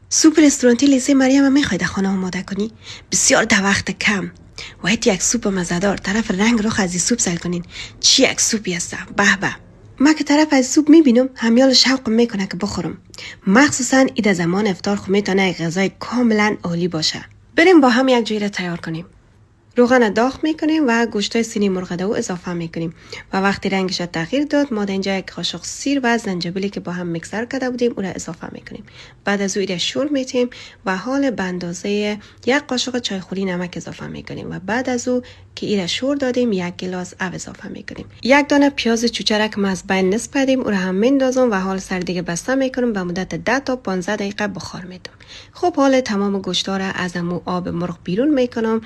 سوپ رستورانتی لیزه مریم هم میخوای در خانه آماده کنی؟ بسیار در وقت کم. باید یک سوپ مزه‌دار طرف رنگ رو از این سوپ سل کنین. چی یک سوپی هسته؟ به به. ما که طرف از سوپ میبینم همیال شوق میکنه که بخورم. مخصوصا ایده زمان افطار خو میتونه غذای کاملا عالی باشه. بریم با هم یک جوری تیار کنیم. روغن داغ میکنیم و گوشت سینی مرغ دو اضافه میکنیم و وقتی رنگش تغییر داد ما اینجا یک قاشق سیر و زنجبیلی که با هم میکسر کرده بودیم اون را اضافه میکنیم. بعد از اون شور میتیم و حال به اندازه یک قاشق چایخوری نمک اضافه میکنیم و بعد از اون که ایره شور دادیم یک گلاس آب اضافه میکنیم. یک دانه پیاز چوچه که ما از بین نصف کردیم اون را هم میندازم و حال سر دیگه بسته میکنم به مدت 10 تا 15 دقیقه بخار میدم. خب حال تمام گوشتا را از امو آب مرغ بیرون میکنم.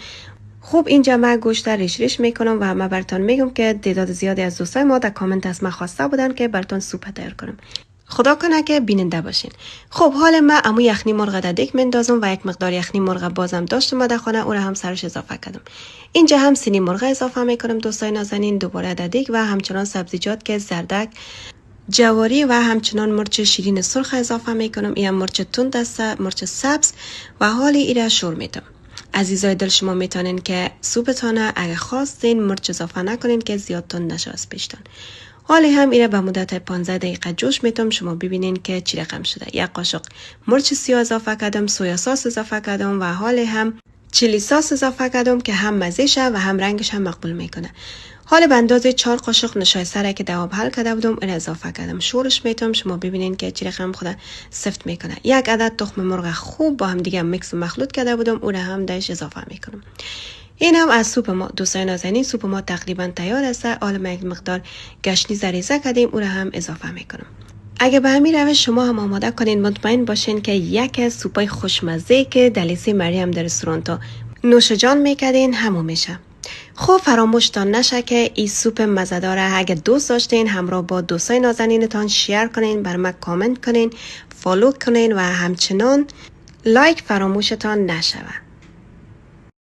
خوب اینجا من گوشت ریش میکنم و من براتون میگم که تعداد زیادی از دوستای ما در کامنت از من خواسته بودن که براتون سوپ تیار کنم. خدا کنه که بیننده باشین. خب حال من امو یخنی مرغ در دیگ میندازم و یک مقدار یخنی مرغ بازم داشتم در خانه اون را هم سرش اضافه کردم. اینجا هم سینی مرغ اضافه میکنم دوستای نازنین دوباره در دیگ و همچنان سبزیجات که زردک، جواری و همچنان مرچ شیرین سرخ اضافه میکنم. این مرچ تند است، مرچ سبز و حالی ایره شور میدم. عزیزای دل شما میتونین که سوپتانه اگه خواستین مرچ اضافه نکنین که زیاد تند نشه از پیشتون. حالی هم ایره به مدت 15 دقیقه جوش میتم. شما ببینین که چی رقم شده. یک قاشق مرچ سیاه اضافه کردم، سویا ساس اضافه کردم و حالی هم چیلی ساس اضافه کردم که هم مزه شه و هم رنگش هم مقبول میکنه. حالا به اندازه 4 قاشق نشای سره که در آب حل کرده بودم این اضافه کردم. شورش میتم. شما ببینین که چی رقم خود سفت میکنه. یک عدد تخم مرغ خوب با هم دیگه میکس و مخلوط کرده بودم اون هم دایش اضافه میکنم. این هم از سوپ ما. دوستای نازنین سوپ ما تقریبا تیار است. حالا یک مقدار گشنیز زریزه کردیم اون هم اضافه میکنم. اگه به همین روش شما هم آماده کنین مطمئن باشین که یک از سوپای خوشمزه که دلیسی مریم در رستورانتا نوش جان میکردین همون میشه. خب فراموشتان نشه که این سوپ مزه‌دار اگه دوست داشتین همراه با دوستای نازنینتان شیر کنین، بر من کامنت کنین، فالو کنین و همچنان لایک فراموشتان نشود.